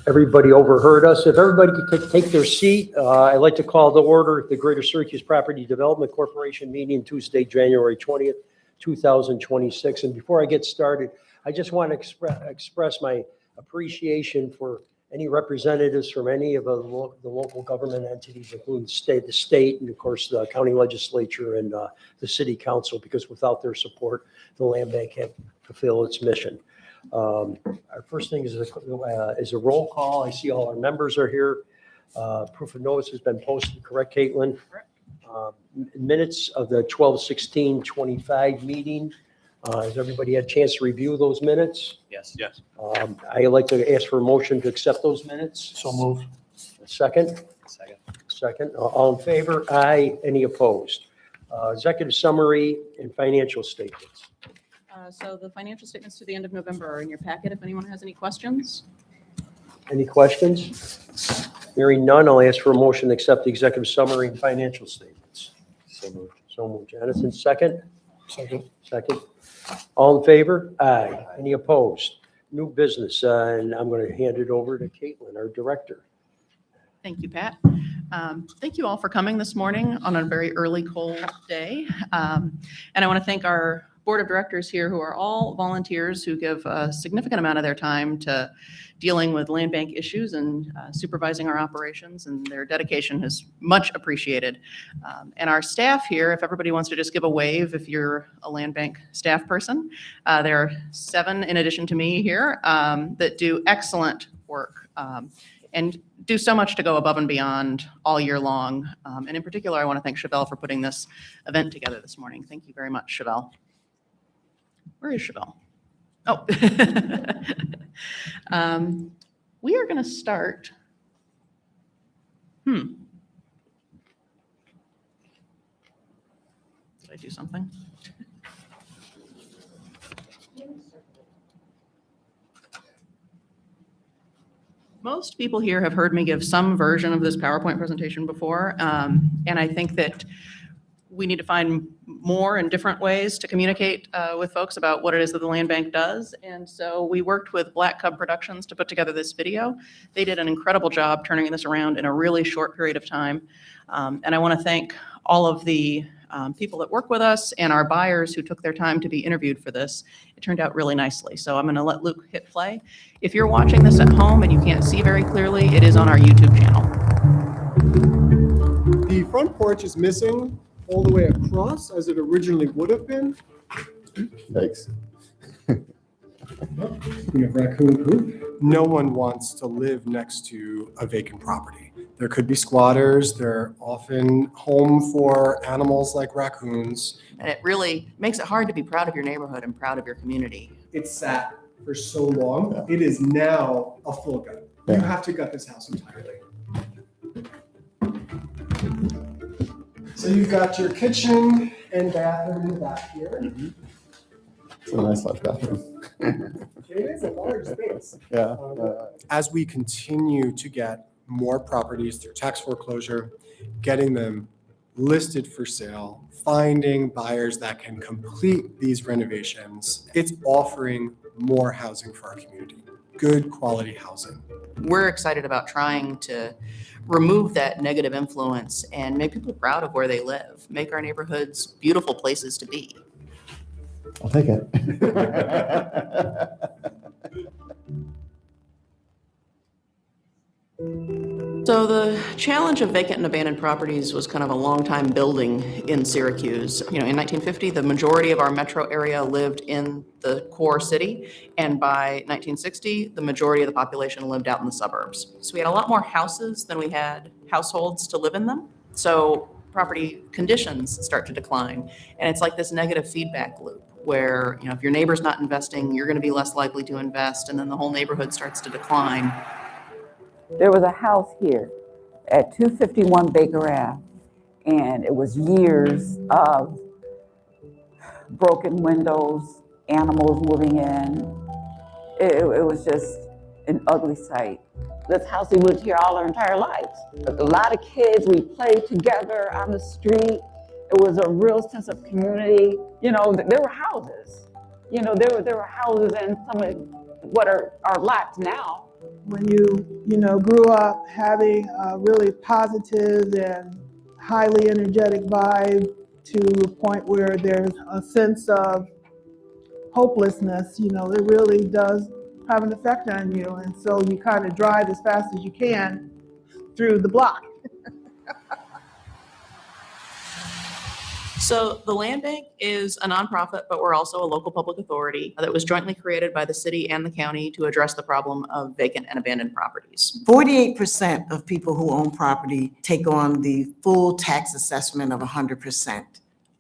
Everybody overheard us. If everybody could take their seat, I'd like to call to order the Greater Syracuse Property Development Corporation meeting Tuesday, January 20th, 2026. And before I get started, I just want to express my appreciation for any representatives from any of the local government entities, including the state, and of course the county legislature and the city council, because without their support, the land bank can't fulfill its mission. Our first thing is a roll call. I see all our members are here. Proof of notice has been posted, correct, Caitlin? Correct. Minutes of the 12/16/25 meeting. Has everybody had a chance to review those minutes? Yes. Yes. I'd like to ask for a motion to accept those minutes. So moved. Second? Second. All in favor? Aye. Any opposed? Executive summary and financial statements. So the financial statements to the end of November are in your packet if anyone has any questions. Any questions? Hearing none, I'll ask for a motion to accept the executive summary and financial statements. So moved. So moved. Jonathan, second? Second. Second. All in favor? Aye. Any opposed? New business, and I'm going to hand it over to Caitlin, our director. Thank you, Pat. Thank you all for coming this morning on a very early, cold day. And I want to thank our board of directors here who are all volunteers who give a significant amount of their time to dealing with land bank issues and supervising our operations, and their dedication is much appreciated. And our staff here, if everybody wants to just give a wave if you're a land bank staff person, there are 7 in addition to me here that do excellent work and do so much to go above and beyond all year long. And in particular, I want to thank Chevelle for putting this event together this morning. Thank you very much, Chevelle. Where is Chevelle? Oh. We are going to start. Did I do something? Most people here have heard me give some version of this PowerPoint presentation before, and I think that we need to find more and different ways to communicate with folks about what it is that the land bank does. And so we worked with Black Cub Productions to put together this video. They did an incredible job turning this around in a really short period of time. And I want to thank all of the people that work with us and our buyers who took their time to be interviewed for this. It turned out really nicely. So I'm going to let Luke hit play. If you're watching this at home and you can't see very clearly, it is on our YouTube channel. The front porch is missing all the way across as it originally would have been. Thanks. Speaking of raccoon poop, no one wants to live next to a vacant property. There could be squatters. They're often home for animals like raccoons. And it really makes it hard to be proud of your neighborhood and proud of your community. It's sat for so long. Yeah. It is now a full gut. Yeah. You have to gut this house entirely. So you've got your kitchen and bathroom in the back here. Mm-hmm. It's a nice large bathroom. It is a large space. Yeah. As we continue to get more properties through tax foreclosure, getting them listed for sale, finding buyers that can complete these renovations, it's offering more housing for our community, good quality housing. We're excited about trying to remove that negative influence and make people proud of where they live, make our neighborhoods beautiful places to be. I'll take it. So the challenge of vacant and abandoned properties was kind of a long time building in Syracuse. You know, in 1950, the majority of our metro area lived in the core city, and by 1960, the majority of the population lived out in the suburbs. So we had a lot more houses than we had households to live in them. So property conditions start to decline, and it's like this negative feedback loop where, you know, if your neighbor's not investing, you're going to be less likely to invest, and then the whole neighborhood starts to decline. There was a house here at 251 Baker Ave, and it was years of broken windows, animals moving in. It was just an ugly sight. This house, we lived here all our entire lives. A lot of kids, we played together on the street. It was a real sense of community. You know, there were houses, You know, there were houses in some of what are lots now. When you grew up having a really positive and highly energetic vibe to a point where there's a sense of hopelessness, it really does have an effect on you. And so you kind of drive as fast as you can through the block. So the Land Bank is a nonprofit, but we're also a local public authority that was jointly created by the city and the county to address the problem of vacant and abandoned properties. 48% of people who own property take on the full tax assessment of 100%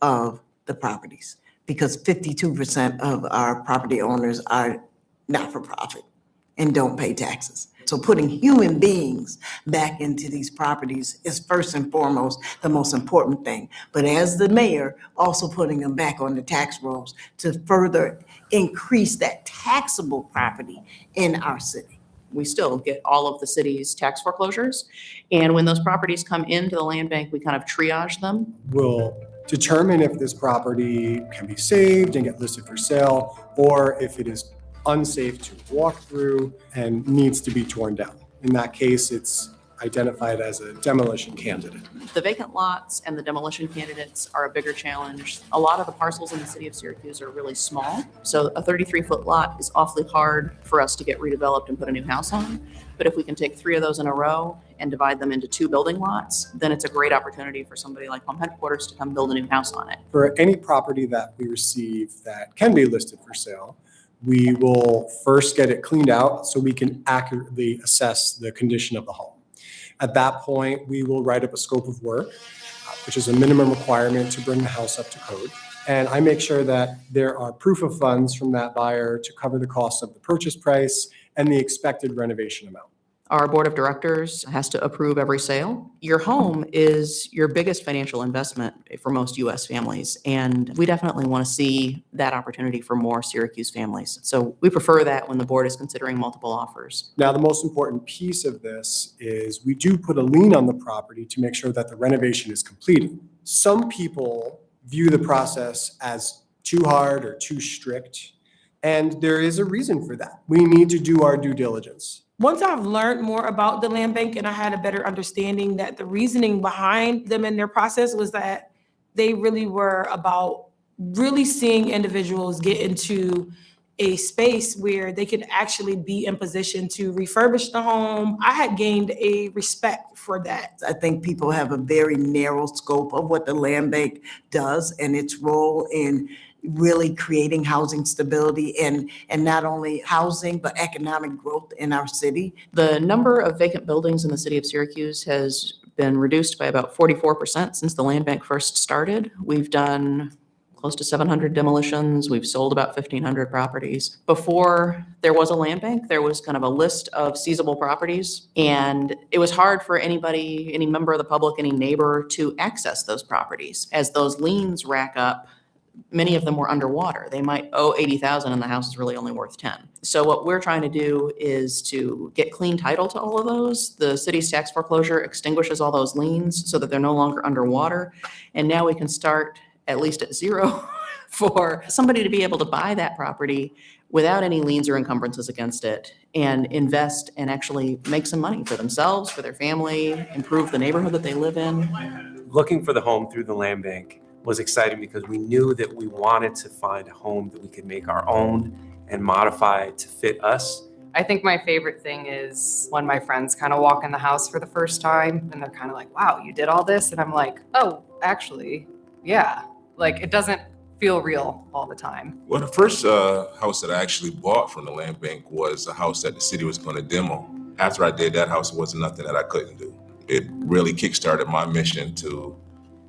of the properties, because 52% of our property owners are not-for-profit and don't pay taxes. So putting human beings back into these properties is first and foremost the most important thing. But as the mayor, also putting them back on the tax rolls to further increase that taxable property in our city. We still get all of the city's tax foreclosures. And when those properties come into the land bank, we kind of triage them. We'll determine if this property can be saved and get listed for sale, or if it is unsafe to walk through and needs to be torn down. In that case, it's identified as a demolition candidate. The vacant lots and the demolition candidates are a bigger challenge. A lot of the parcels in the city of Syracuse are really small. So a 33-foot lot is awfully hard for us to get redeveloped and put a new house on. But if we can take 3 of those in a row and divide them into 2 building lots, then it's a great opportunity for somebody like Home Headquarters to come build a new house on it. For any property that we receive that can be listed for sale, we will first get it cleaned out so we can accurately assess the condition of the home. At that point, we will write up a scope of work, which is a minimum requirement to bring the house up to code. And I make sure that there are proof of funds from that buyer to cover the cost of the purchase price and the expected renovation amount. Our board of directors has to approve every sale. Your home is your biggest financial investment for most U.S. families, and we definitely want to see that opportunity for more Syracuse families. So we prefer that when the board is considering multiple offers. Now, the most important piece of this is we do put a lien on the property to make sure that the renovation is completed. Some people view the process as too hard or too strict, and there is a reason for that. We need to do our due diligence. Once I've learned more about the land bank and I had a better understanding that the reasoning behind them and their process was that they really were about really seeing individuals get into a space where they could actually be in position to refurbish the home. I had gained a respect for that. I think people have a very narrow scope of what the land bank does and its role in really creating housing stability and not only housing, but economic growth in our city. The number of vacant buildings in the city of Syracuse has been reduced by about 44% since the land bank first started. We've done close to 700 demolitions. We've sold about 1,500 properties. Before there was a land bank, there was kind of a list of seizable properties, and it was hard for anybody, any member of the public, any neighbor to access those properties. As those liens rack up, many of them were underwater. They might owe $80,000 and the house is really only worth 10. So what we're trying to do is to get clean title to all of those. The city's tax foreclosure extinguishes all those liens so that they're no longer underwater. And now we can start at least at zero for somebody to be able to buy that property without any liens or encumbrances against it and invest and actually make some money for themselves, for their family, improve the neighborhood that they live in. Looking for the home through the land bank was exciting because we knew that we wanted to find a home that we could make our own and modify to fit us. I think my favorite thing is when my friends kind of walk in the house for the first time and they're kind of like, wow, you did all this? And I'm like, oh, actually, yeah. Like, it doesn't feel real all the time. Well, the first house that I actually bought from the land bank was a house that the city was going to demo. After I did that house, it was nothing that I couldn't do. It really kickstarted my mission to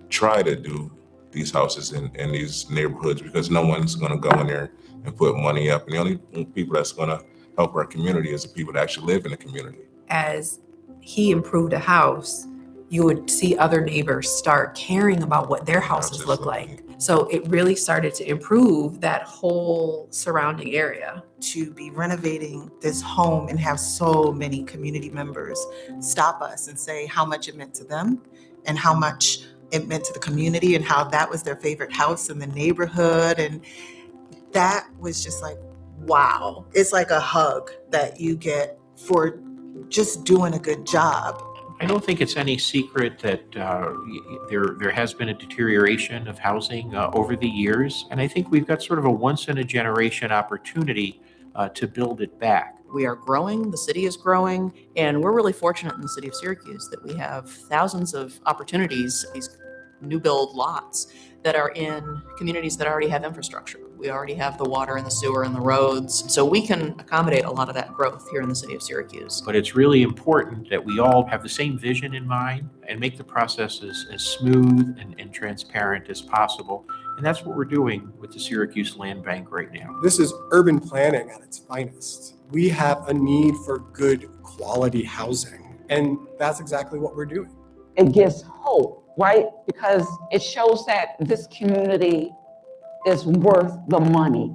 try to do these houses in these neighborhoods, because no one's going to go in there and put money up. And the only people that's going to help our community is the people that actually live in the community. As he improved a house, you would see other neighbors start caring about what their houses look like. So it really started to improve that whole surrounding area. To be renovating this home and have so many community members stop us and say how much it meant to them and how much it meant to the community and how that was their favorite house in the neighborhood. And that was just like, wow. It's like a hug that you get for just doing a good job. I don't think it's any secret that there has been a deterioration of housing over the years, and I think we've got sort of a once-in-a-generation opportunity to build it back. We are growing, the city is growing, and we're really fortunate in the city of Syracuse that we have thousands of opportunities, these new build lots that are in communities that already have infrastructure. We already have the water and the sewer and the roads, so we can accommodate a lot of that growth here in the city of Syracuse. But it's really important that we all have the same vision in mind and make the process as smooth and transparent as possible. And that's what we're doing with the Syracuse Land Bank right now. This is urban planning at its finest. We have a need for good quality housing, and that's exactly what we're doing. It gives hope, right? Because it shows that this community is worth the money,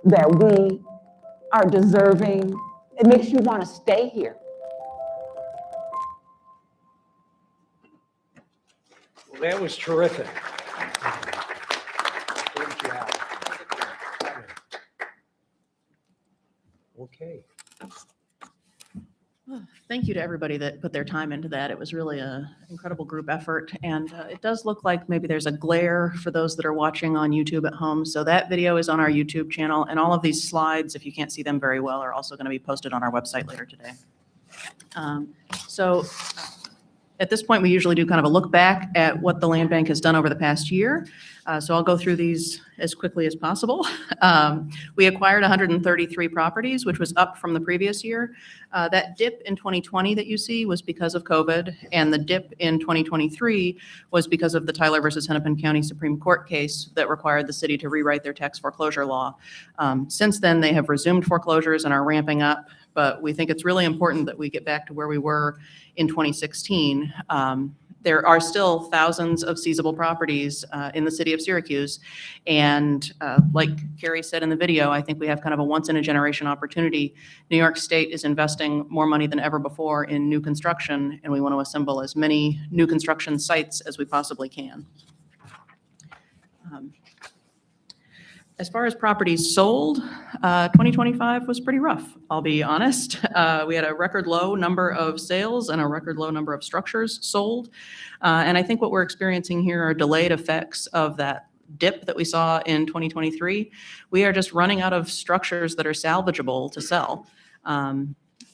that we are deserving. It makes you want to stay here. Well, that was terrific. Great job. Okay. Thank you to everybody that put their time into that. It was really an incredible group effort. And it does look like maybe there's a glare for those that are watching on YouTube at home. So that video is on our YouTube channel. And all of these slides, if you can't see them very well, are also going to be posted on our website later today. So at this point, we usually do kind of a look back at what the land bank has done over the past year. So I'll go through these as quickly as possible. We acquired 133 properties, which was up from the previous year. That dip in 2020 that you see was because of COVID, and the dip in 2023 was because of the Tyler versus Hennepin County Supreme Court case that required the city to rewrite their tax foreclosure law. Since then, they have resumed foreclosures and are ramping up, but we think it's really important that we get back to where we were in 2016. There are still thousands of seizable properties in the city of Syracuse. And like Carrie said in the video, I think we have kind of a once-in-a-generation opportunity. New York State is investing more money than ever before in new construction, and we want to assemble as many new construction sites as we possibly can. As far as properties sold, 2025 was pretty rough, I'll be honest. We had a record low number of sales and a record low number of structures sold. And I think what we're experiencing here are delayed effects of that dip that we saw in 2023. We are just running out of structures that are salvageable to sell.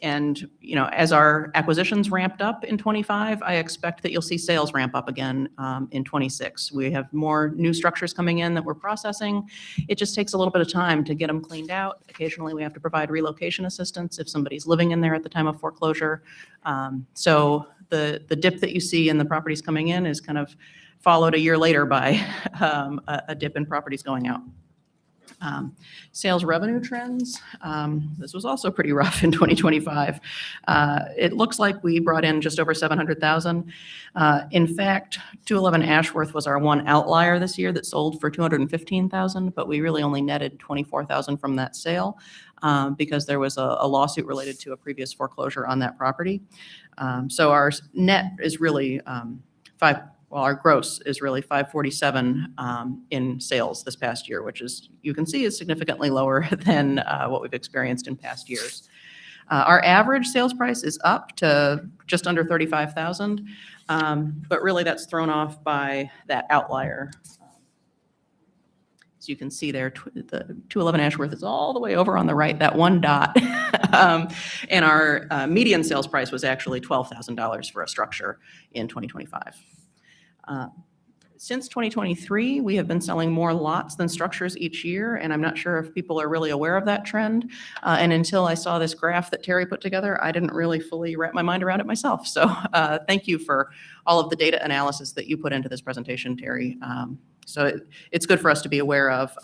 And you know, as our acquisitions ramped up in 25, I expect that you'll see sales ramp up again in 26. We have more new structures coming in that we're processing. It just takes a little bit of time to get them cleaned out. Occasionally, we have to provide relocation assistance if somebody's living in there at the time of foreclosure. So the dip that you see in the properties coming in is kind of followed a year later by a dip in properties going out. Sales revenue trends, this was also pretty rough in 2025. It looks like we brought in just over 700,000. In fact, 211 Ashworth was our one outlier this year that sold for 215,000, but we really only netted 24,000 from that sale because there was a lawsuit related to a previous foreclosure on that property. So our net is really our gross is really 547 in sales this past year, which is, you can see, is significantly lower than what we've experienced in past years. Our average sales price is up to just under 35,000, but really that's thrown off by that outlier. As you can see there, the 211 Ashworth is all the way over on the right, that one dot. And our median sales price was actually $12,000 for a structure in 2025. Since 2023, we have been selling more lots than structures each year, and I'm not sure if people are really aware of that trend. And until I saw this graph that Terry put together, I didn't really fully wrap my mind around it myself. So thank you for all of the data analysis that you put into this presentation, Terry. So it's good for us to be aware of.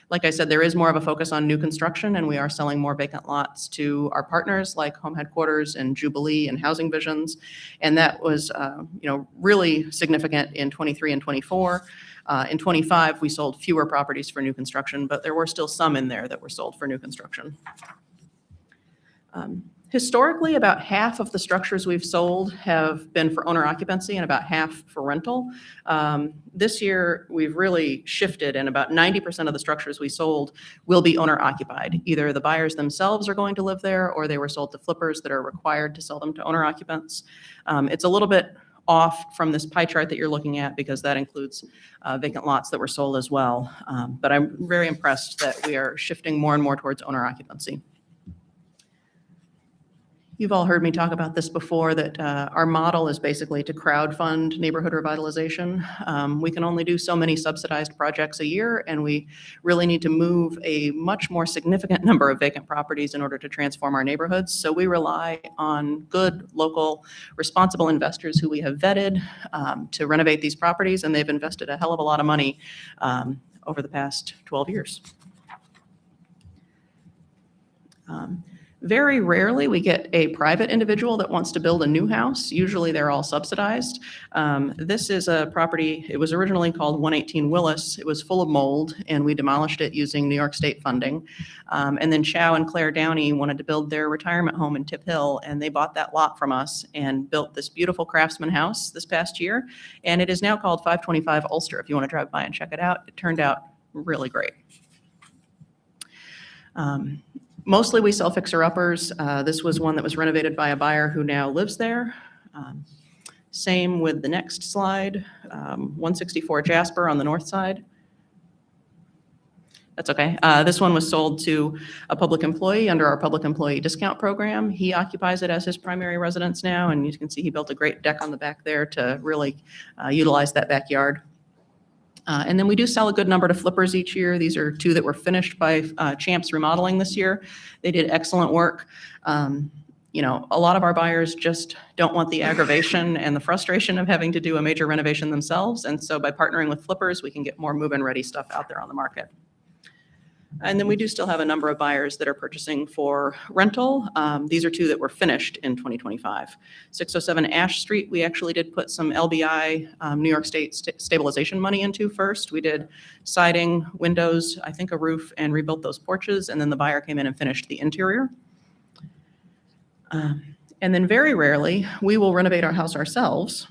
Like I said, there is more of a focus on new construction, and we are selling more vacant lots to our partners like Home Headquarters and Jubilee and Housing Visions. And that was really significant in 23 and 24. In 25, we sold fewer properties for new construction, but there were still some in there that were sold for new construction. Historically, about half of the structures we've sold have been for owner occupancy and about half for rental. This year, we've really shifted, and about 90% of the structures we sold will be owner occupied. Either the buyers themselves are going to live there, or they were sold to flippers that are required to sell them to owner occupants. It's a little bit off from this pie chart that you're looking at because that includes vacant lots that were sold as well. But I'm very impressed that we are shifting more and more towards owner occupancy. You've all heard me talk about this before, that our model is basically to crowdfund neighborhood revitalization. We can only do so many subsidized projects a year, and we really need to move a much more significant number of vacant properties in order to transform our neighborhoods. So we rely on good, local, responsible investors who we have vetted to renovate these properties, and they've invested a hell of a lot of money over the past 12 years. Very rarely we get a private individual that wants to build a new house. Usually they're all subsidized. This is a property, it was originally called 118 Willis. It was full of mold, and we demolished it using New York State funding. And then Chow and Claire Downey wanted to build their retirement home in Tip Hill, and they bought that lot from us and built this beautiful craftsman house this past year. And it is now called 525 Ulster. If you want to drive by and check it out, it turned out really great. Mostly we sell fixer-uppers. This was one that was renovated by a buyer who now lives there. Same with the next slide, 164 Jasper on the north side. That's okay. This one was sold to a public employee under our public employee discount program. He occupies it as his primary residence now, and you can see he built a great deck on the back there to really utilize that backyard. And then we do sell a good number to flippers each year. These are two that were finished by Champs Remodeling this year. They did excellent work. You know, a lot of our buyers just don't want the aggravation and the frustration of having to do a major renovation themselves. And so by partnering with flippers, we can get more move-in ready stuff out there on the market. And then we do still have a number of buyers that are purchasing for rental. These are two that were finished in 2025. 607 Ash Street, we actually did put some LBI, New York State stabilization money into first. We did siding, windows, I think a roof, and rebuilt those porches. And then the buyer came in and finished the interior. And then very rarely, we will renovate our house ourselves.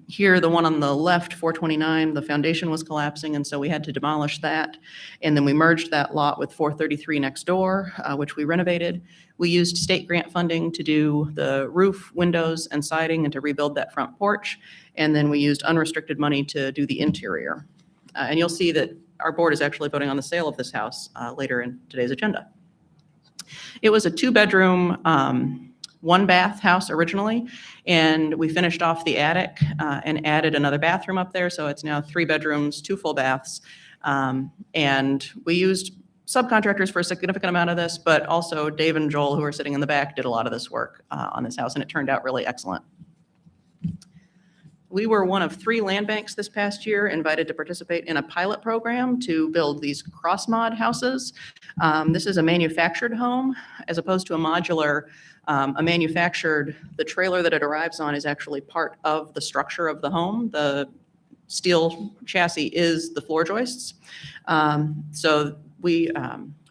Here, the one on the left, 429, the foundation was collapsing, and so we had to demolish that. And then we merged that lot with 433 next door, which we renovated. We used state grant funding to do the roof, windows, and siding and to rebuild that front porch. And then we used unrestricted money to do the interior. And you'll see that our board is actually voting on the sale of this house later in today's agenda. It was a two-bedroom, one-bath house originally, and we finished off the attic and added another bathroom up there, so it's now 3 bedrooms, 2 full baths. And we used subcontractors for a significant amount of this, but also Dave and Joel, who are sitting in the back, did a lot of this work on this house, and it turned out really excellent. We were one of 3 land banks this past year invited to participate in a pilot program to build these cross-mod houses. This is a manufactured home as opposed to a modular. A manufactured, the trailer that it arrives on is actually part of the structure of the home. The steel chassis is the floor joists. So we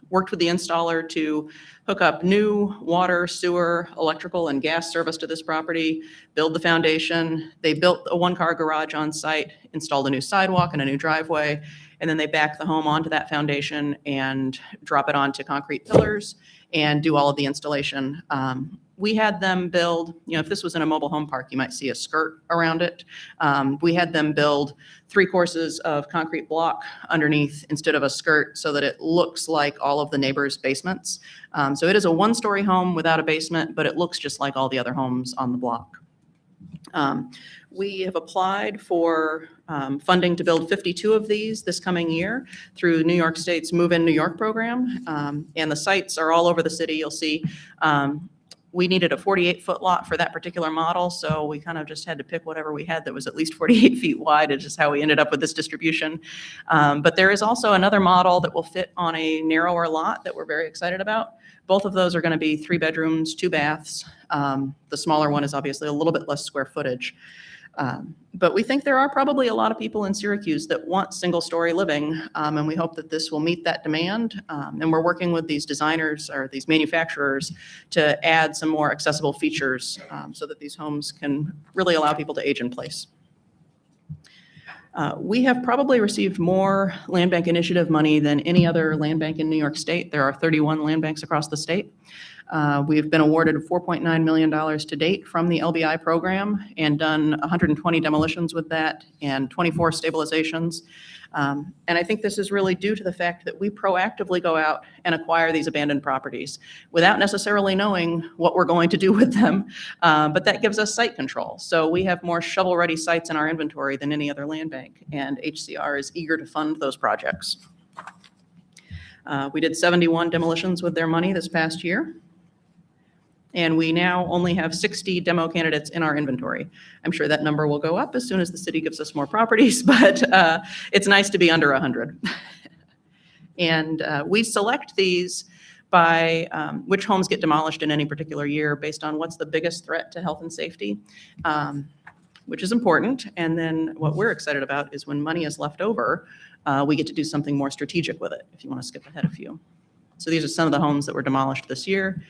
worked with the installer to hook up new water, sewer, electrical, and gas service to this property, build the foundation. They built a 1-car garage on site, installed a new sidewalk and a new driveway, and then they back the home onto that foundation and drop it onto concrete pillars and do all of the installation. We had them build, you know, if this was in a mobile home park, you might see a skirt around it. We had them build 3 courses of concrete block underneath instead of a skirt so that it looks like all of the neighbors' basements. So it is a 1-story home without a basement, but it looks just like all the other homes on the block. We have applied for funding to build 52 of these this coming year through New York State's Move In New York program. And the sites are all over the city. You'll see we needed a 48-foot lot for that particular model, so we kind of just had to pick whatever we had that was at least 48 feet wide. It's just how we ended up with this distribution. But there is also another model that will fit on a narrower lot that we're very excited about. Both of those are going to be 3 bedrooms, 2 baths. The smaller one is obviously a little bit less square footage. But we think there are probably a lot of people in Syracuse that want single-story living, and we hope that this will meet that demand. And we're working with these designers or these manufacturers to add some more accessible features so that these homes can really allow people to age in place. We have probably received more land bank initiative money than any other land bank in New York State. There are 31 land banks across the state. We've been awarded $4.9 million to date from the LBI program and done 120 demolitions with that and 24 stabilizations. And I think this is really due to the fact that we proactively go out and acquire these abandoned properties without necessarily knowing what we're going to do with them, but that gives us site control. So we have more shovel-ready sites in our inventory than any other land bank, and HCR is eager to fund those projects. We did 71 demolitions with their money this past year. And we now only have 60 demo candidates in our inventory. I'm sure that number will go up as soon as the city gives us more properties, but it's nice to be under 100. And we select these by which homes get demolished in any particular year based on what's the biggest threat to health and safety, which is important. And then what we're excited about is when money is left over, we get to do something more strategic with it, if you want to skip ahead a few. So these are some of the homes that were demolished this year.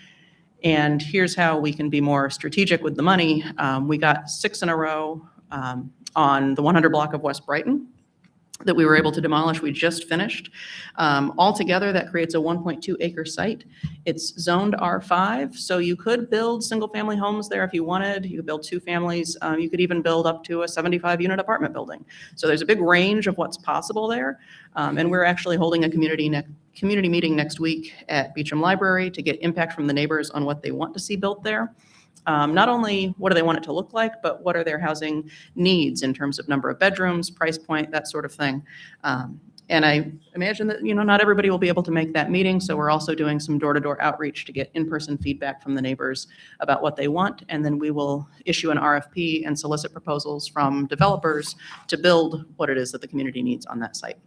And here's how we can be more strategic with the money. We got 6 in a row on the 100 block of West Brighton that we were able to demolish. We just finished. Altogether, that creates a 1.2 acre site. It's zoned R5, so you could build single family homes there if you wanted. You could build 2 families. You could even build up to a 75 unit apartment building. So there's a big range of what's possible there. And we're actually holding a community meeting next week at Beecham Library to get impact from the neighbors on what they want to see built there. Not only what do they want it to look like, but what are their housing needs in terms of number of bedrooms, price point, that sort of thing. And I imagine that, not everybody will be able to make that meeting. So we're also doing some door-to-door outreach to get in-person feedback from the neighbors about what they want. And then we will issue an RFP and solicit proposals from developers to build what it is that the community needs on that site.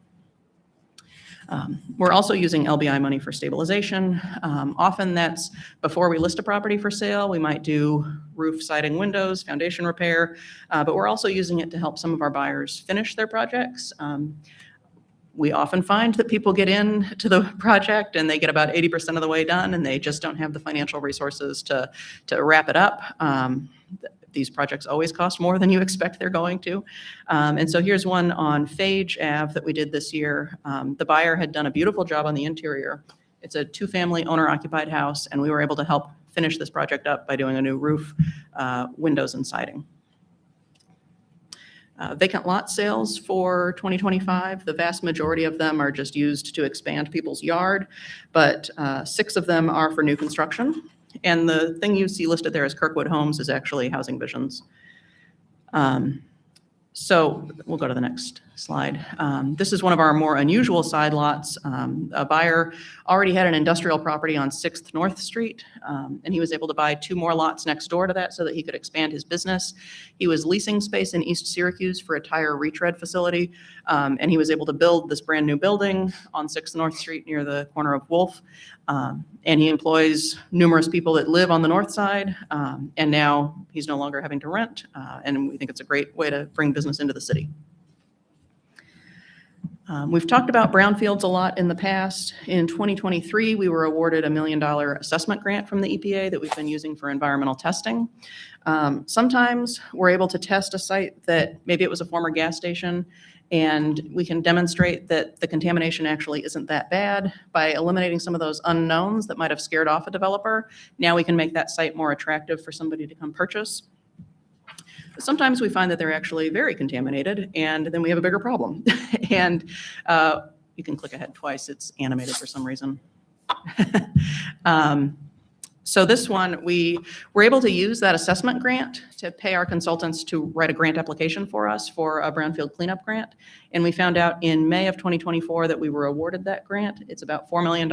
We're also using LBI money for stabilization. Often that's before we list a property for sale. We might do roof, siding, windows, foundation repair, but we're also using it to help some of our buyers finish their projects. We often find that people get into the project and they get about 80% of the way done and they just don't have the financial resources to wrap it up. These projects always cost more than you expect they're going to. And so here's one on Phage Ave that we did this year. The buyer had done a beautiful job on the interior. It's a 2-family owner-occupied house, and we were able to help finish this project up by doing a new roof, windows, and siding. Vacant lot sales for 2025, the vast majority of them are just used to expand people's yard, but 6 of them are for new construction. And the thing you see listed there as Kirkwood Homes is actually Housing Visions. So we'll go to the next slide. This is one of our more unusual side lots. A buyer already had an industrial property on 6th North Street, and he was able to buy 2 more lots next door to that so that he could expand his business. He was leasing space in East Syracuse for a tire retread facility, and he was able to build this brand new building on 6th North Street near the corner of Wolf. And he employs numerous people that live on the north side, and now he's no longer having to rent, and we think it's a great way to bring business into the city. We've talked about brownfields a lot in the past. In 2023, we were awarded $1 million assessment grant from the EPA that we've been using for environmental testing. Sometimes we're able to test a site that maybe it was a former gas station, and we can demonstrate that the contamination actually isn't that bad by eliminating some of those unknowns that might have scared off a developer. Now we can make that site more attractive for somebody to come purchase. But sometimes we find that they're actually very contaminated, and then we have a bigger problem. And you can click ahead twice. It's animated for some reason. So this one, we were able to use that assessment grant to pay our consultants to write a grant application for us for a brownfield cleanup grant. And we found out in May of 2024 that we were awarded that grant. It's about $4 million.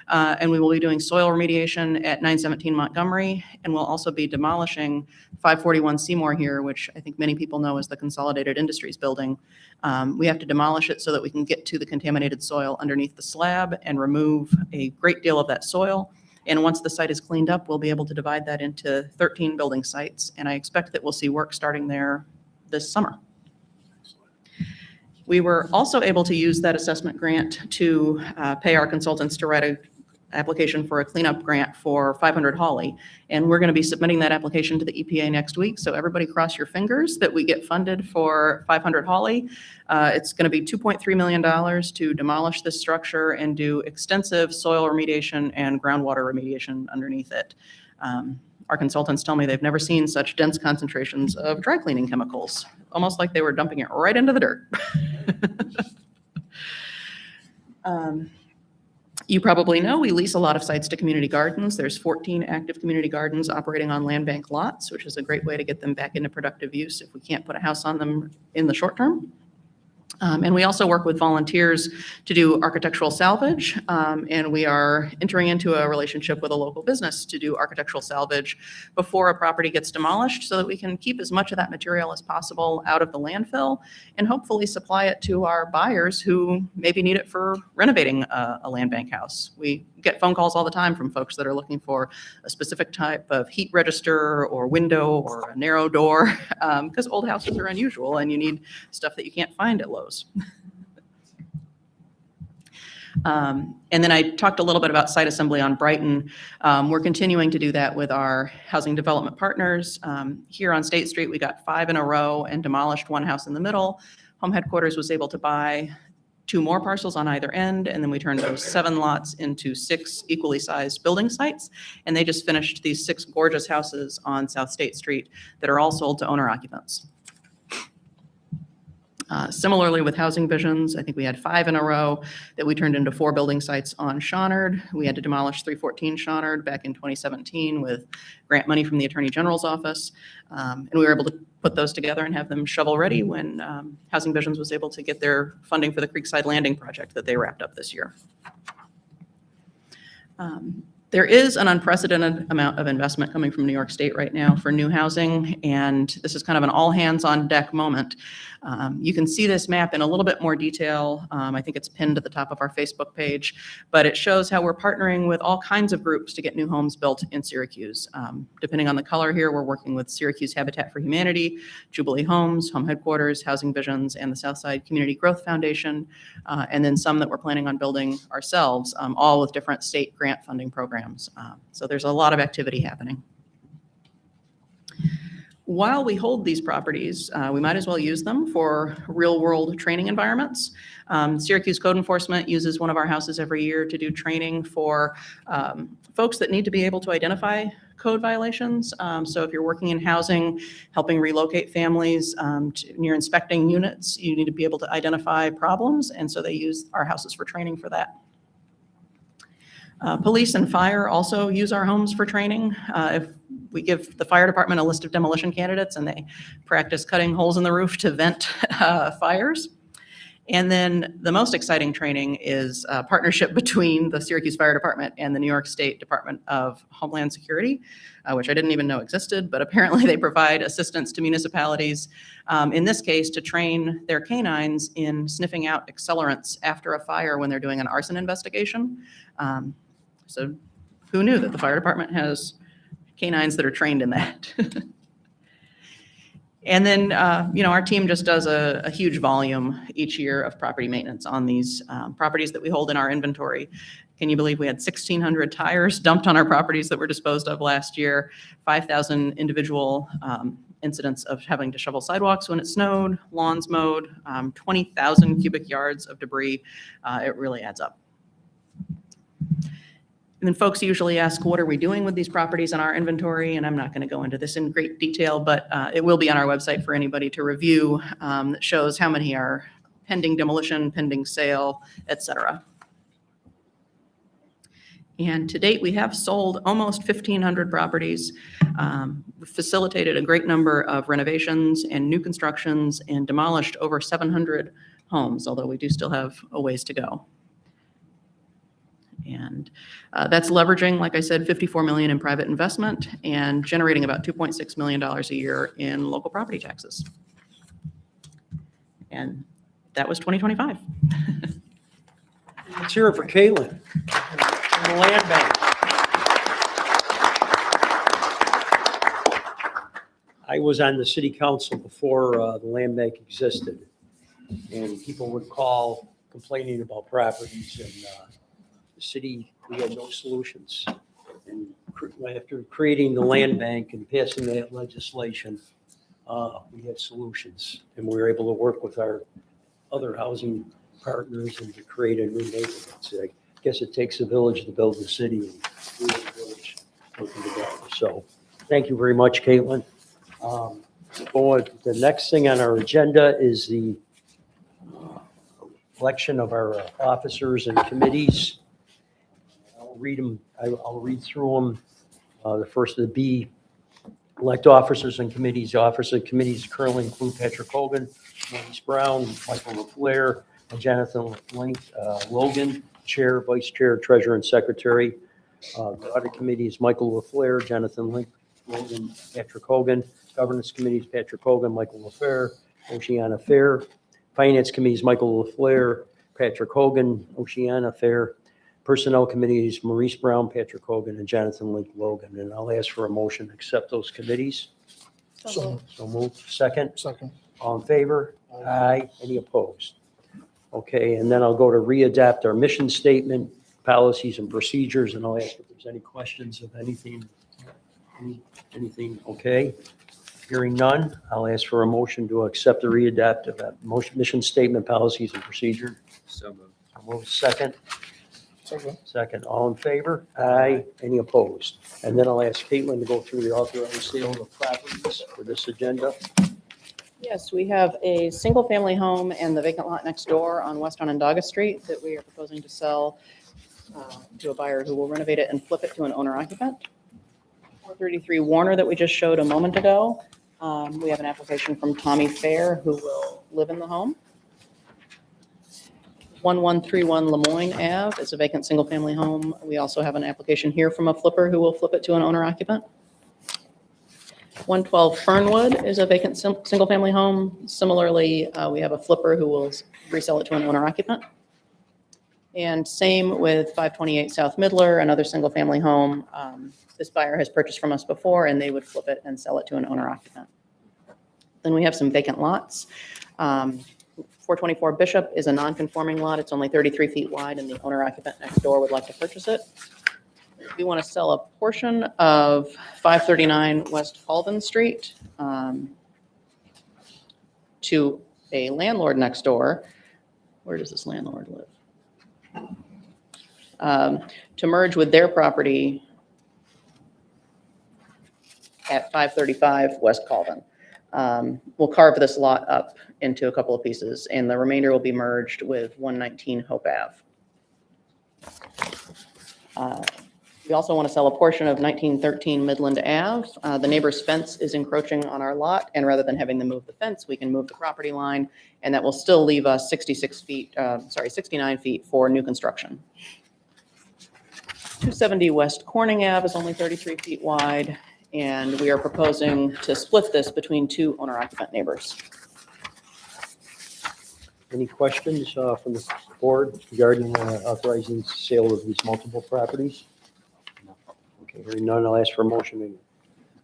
And we will be doing soil remediation at 917 Montgomery. And we'll also be demolishing 541 Seymour here, which I think many people know as the Consolidated Industries building. We have to demolish it so that we can get to the contaminated soil underneath the slab and remove a great deal of that soil. And once the site is cleaned up, we'll be able to divide that into 13 building sites. And I expect that we'll see work starting there this summer. We were also able to use that assessment grant to pay our consultants to write an application for a cleanup grant for 500 Holly. And we're going to be submitting that application to the EPA next week. So everybody cross your fingers that we get funded for 500 Holly. It's going to be $2.3 million to demolish this structure and do extensive soil remediation and groundwater remediation underneath it. Our consultants tell me they've never seen such dense concentrations of dry cleaning chemicals, almost like they were dumping it right into the dirt. You probably know we lease a lot of sites to community gardens. There's 14 active community gardens operating on land bank lots, which is a great way to get them back into productive use if we can't put a house on them in the short term. And we also work with volunteers to do architectural salvage. And we are entering into a relationship with a local business to do architectural salvage before a property gets demolished so that we can keep as much of that material as possible out of the landfill and hopefully supply it to our buyers who maybe need it for renovating a land bank house. We get phone calls all the time from folks that are looking for a specific type of heat register or window or a narrow door because old houses are unusual and you need stuff that you can't find at Lowe's. And then I talked a little bit about site assembly on Brighton. We're continuing to do that with our housing development partners. Here on State Street, we got 5 in a row and demolished one house in the middle. Home Headquarters was able to buy 2 more parcels on either end, and then we turned those 7 lots into 6 equally sized building sites. And they just finished these 6 gorgeous houses on South State Street that are all sold to owner occupants. Similarly with Housing Visions, I think we had 5 in a row that we turned into 4 building sites on Shawnard. We had to demolish 314 Shawnard back in 2017 with grant money from the Attorney General's office. And we were able to put those together and have them shovel ready when Housing Visions was able to get their funding for the Creekside Landing project that they wrapped up this year. There is an unprecedented amount of investment coming from New York State right now for new housing, and this is kind of an all hands on deck moment. You can see this map in a little bit more detail. I think it's pinned at the top of our Facebook page, but it shows how we're partnering with all kinds of groups to get new homes built in Syracuse. Depending on the color here, we're working with Syracuse Habitat for Humanity, Jubilee Homes, Home Headquarters, Housing Visions, and the Southside Community Growth Foundation, and then some that we're planning on building ourselves, all with different state grant funding programs. So there's a lot of activity happening. While we hold these properties, we might as well use them for real-world training environments. Syracuse Code Enforcement uses one of our houses every year to do training for folks that need to be able to identify code violations. So if you're working in housing, helping relocate families, and you're inspecting units, you need to be able to identify problems, and so they use our houses for training for that. Police and fire also use our homes for training. If we give the fire department a list of demolition candidates and they practice cutting holes in the roof to vent fires. And then the most exciting training is a partnership between the Syracuse Fire Department and the New York State Department of Homeland Security, which I didn't even know existed, but apparently they provide assistance to municipalities, in this case, to train their canines in sniffing out accelerants after a fire when they're doing an arson investigation. So who knew that the fire department has canines that are trained in that? And then, our team just does a huge volume each year of property maintenance on these properties that we hold in our inventory. Can you believe we had 1,600 tires dumped on our properties that were disposed of last year, 5,000 individual incidents of having to shovel sidewalks when it snowed, lawns mowed, 20,000 cubic yards of debris. It really adds up. And then folks usually ask, what are we doing with these properties in our inventory? And I'm not going to go into this in great detail, but it will be on our website for anybody to review that shows how many are pending demolition, pending sale, et cetera. And to date, we have sold almost 1,500 properties, facilitated a great number of renovations and new constructions, and demolished over 700 homes, although we do still have a ways to go. And that's leveraging, like I said, $54 million in private investment and generating about $2.6 million a year in local property taxes. And that was 2025. Let's hear it for Caitlin from the Land Bank. I was on the city council before the land bank existed. And people would call complaining about properties and the city, we had no solutions. And after creating the land bank and passing that legislation, we had solutions. And we were able to work with our other housing partners and to create a new neighborhood. So I guess it takes a village to build the city, and we as a village working together. So thank you very much, Caitlin. The next thing on our agenda is the election of our officers and committees. I'll read them. I'll read through them. The first of the B, elect officers and committees. The officers and committees currently include Patrick Hogan, Maurice Brown, Michael LaFleur, and Jonathan Logan, Chair, Vice Chair, Treasurer, and Secretary. The Audit Committee is Michael LaFleur, Jonathan Logan, Patrick Hogan. Governance Committee is Patrick Hogan, Michael LaFleur, Oceana Fair. Finance Committee is Michael LaFleur, Patrick Hogan, Oceana Fair. Personnel Committee is Maurice Brown, Patrick Hogan, and Jonathan Logan. And I'll ask for a motion to accept those committees. So moved. Second? Second. All in favor? Aye. Any opposed? Okay, and then I'll go to readapt our mission statement, policies and procedures, and I'll ask if there's any questions of anything. Anything, okay? Hearing none, I'll ask for a motion to accept the readapt of that mission statement, policies and procedure. So moved. I'll move second. Second. Second, all in favor? Aye. Any opposed? And then I'll ask Caitlin to go through the authorized sale of properties for this agenda. Yes, we have a single-family home and the vacant lot next door on West Onondaga Street that we are proposing to sell to a buyer who will renovate it and flip it to an owner-occupant. 433 Warner that we just showed a moment ago. We have an application from Tommy Fair, who will live in the home. 1131 Lemoyne Ave is a vacant single-family home. We also have an application here from a flipper who will flip it to an owner-occupant. 112 Fernwood is a vacant single-family home. Similarly, we have a flipper who will resell it to an owner-occupant. And same with 528 South Midler, another single-family home. This buyer has purchased from us before, and they would flip it and sell it to an owner-occupant. Then we have some vacant lots. 424 Bishop is a non-conforming lot. It's only 33 feet wide, and the owner-occupant next door would like to purchase it. We want to sell a portion of 539 West Colvin Street to a landlord next door. Where does this landlord live? To merge with their property at 535 West Colvin. We'll carve this lot up into a couple of pieces, and the remainder will be merged with 119 Hope Ave. We also want to sell a portion of 1913 Midland Ave. The neighbor's fence is encroaching on our lot, and rather than having them move the fence, we can move the property line, and that will still leave us 69 feet for new construction. 270 West Corning Ave is only 33 feet wide, and we are proposing to split this between two owner-occupant neighbors. Any questions from the board regarding authorizing sale of these multiple properties? No. Okay, hearing none, I'll ask for a motion to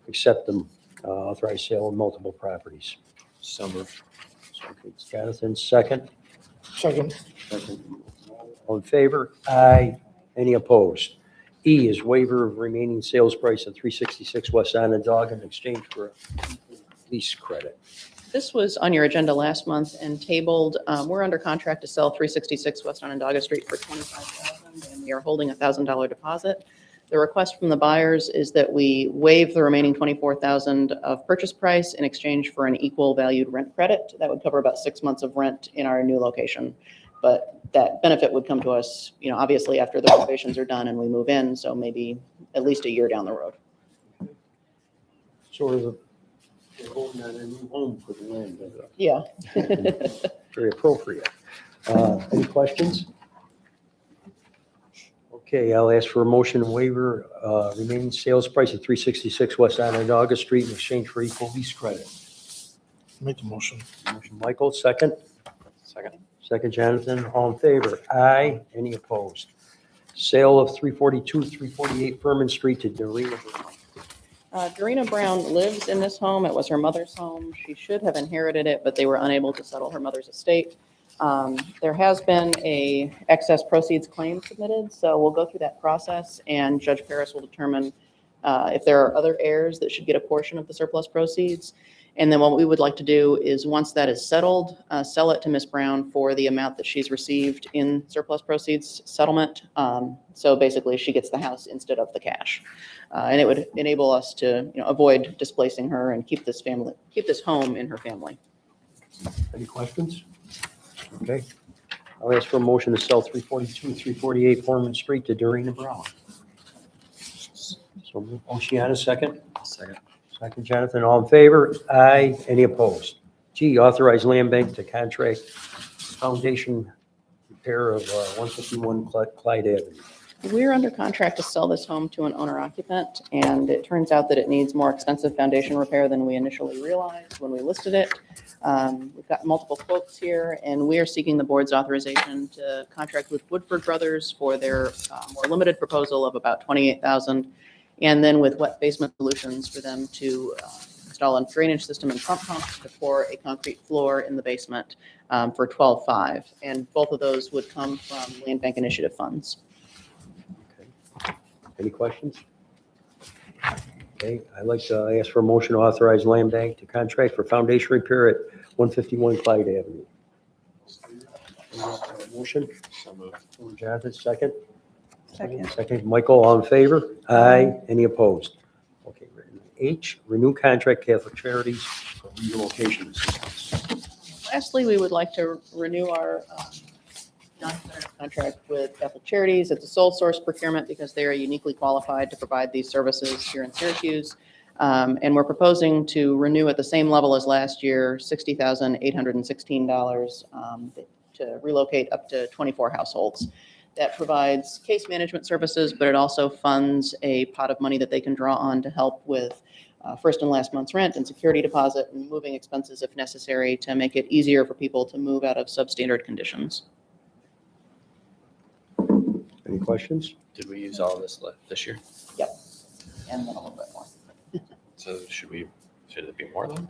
accept them, authorized sale of multiple properties. So moved. Okay, Jonathan, second. Second. Second. All in favor? Aye. Any opposed? E is waiver of remaining sales price at 366 West Onondaga in exchange for a lease credit. This was on your agenda last month and tabled. We're under contract to sell 366 West Onondaga Street for $25,000, and we are holding a $1,000 deposit. The request from the buyers is that we waive the remaining $24,000 of purchase price in exchange for an equal valued rent credit. That would cover about 6 months of rent in our new location. But that benefit would come to us, obviously after the renovations are done and we move in, so maybe at least a year down the road. So we're holding on a new home for the land. Yeah. Very appropriate. Any questions? Okay, I'll ask for a motion to waiver remaining sales price at 366 West Onondaga Street in exchange for equal lease credit. Make the motion. Motion Michael, second. Second. Second Jonathan, all in favor? Aye. Any opposed? Sale of 342, 348 Furman Street to Doreen. Dorena Brown lives in this home. It was her mother's home. She should have inherited it, but they were unable to settle her mother's estate. There has been a excess proceeds claim submitted, so we'll go through that process, and Judge Paris will determine if there are other heirs that should get a portion of the surplus proceeds. And then what we would like to do is, once that is settled, sell it to Ms. Brown for the amount that she's received in surplus proceeds settlement. So basically, she gets the house instead of the cash. And it would enable us to, avoid displacing her and keep this home in her family. Any questions? Okay. I'll ask for a motion to sell 342, 348 Foreman Street to Dorena Brown. So Oceana, second? Second. Second, Jonathan, all in favor? Aye. Any opposed? G, authorize land bank to contract foundation repair of 151 Clyde Avenue. We're under contract to sell this home to an owner occupant, and it turns out that it needs more extensive foundation repair than we initially realized when we listed it. We've got multiple quotes here, and we are seeking the board's authorization to contract with Woodford Brothers for their more limited proposal of about $28,000, and then with Wet Basement Solutions for them to install a drainage system and pump to pour a concrete floor in the basement for $12,500. And both of those would come from Land Bank Initiative funds. Any questions? Okay, I'd like to ask for a motion to authorize land bank to contract for foundation repair at 151 Clyde Avenue. Motion? Jonathan, second? Second, Michael, all in favor? Aye. Any opposed? Okay, H, renew contract Catholic Charities for relocation assistance. Lastly, we would like to renew our non-competitive contract with Catholic Charities. It's a sole source procurement because they are uniquely qualified to provide these services here in Syracuse. And we're proposing to renew at the same level as last year, $60,816 to relocate up to 24 households. That provides case management services, but it also funds a pot of money that they can draw on to help with first and last month's rent and security deposit and moving expenses if necessary to make it easier for people to move out of substandard conditions. Any questions? Did we use all of this this year? Yep. And then a little bit more. So should it be more than?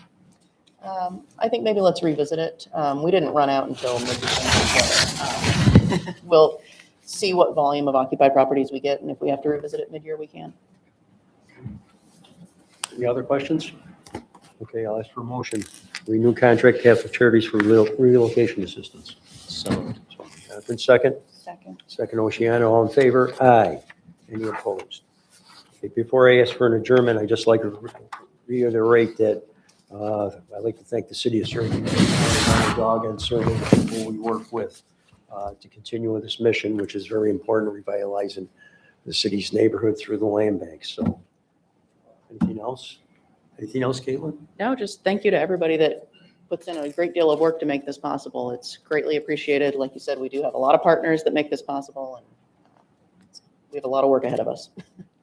I think maybe let's revisit it. We didn't run out until mid-December. We'll see what volume of occupied properties we get, and if we have to revisit it mid-year, we can. Any other questions? Okay, I'll ask for a motion. Renew contract Catholic Charities for relocation assistance. So Jonathan, second? Second. Second, Oceana, all in favor? Aye. Any opposed? Okay, before I ask for an adjournment, I'd just like to reiterate that I'd like to thank the city of Syracuse for dog and serving the people we work with to continue with this mission, which is very important, revitalizing the city's neighborhood through the land bank. So anything else? Anything else, Caitlin? No, just thank you to everybody that puts in a great deal of work to make this possible. It's greatly appreciated. Like you said, we do have a lot of partners that make this possible, and we have a lot of work ahead of us.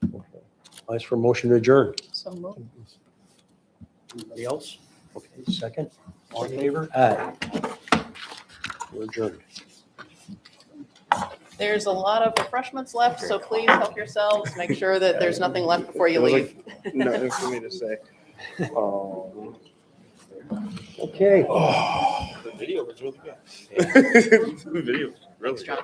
Okay. I'll ask for a motion to adjourn. So moved. Anybody else? Okay, second. All in favor? Aye. We're adjourned. There's a lot of refreshments left, so please help yourselves. Make sure that there's nothing left before you leave. Nothing for me to say. Okay. The video was really good. The video was really good.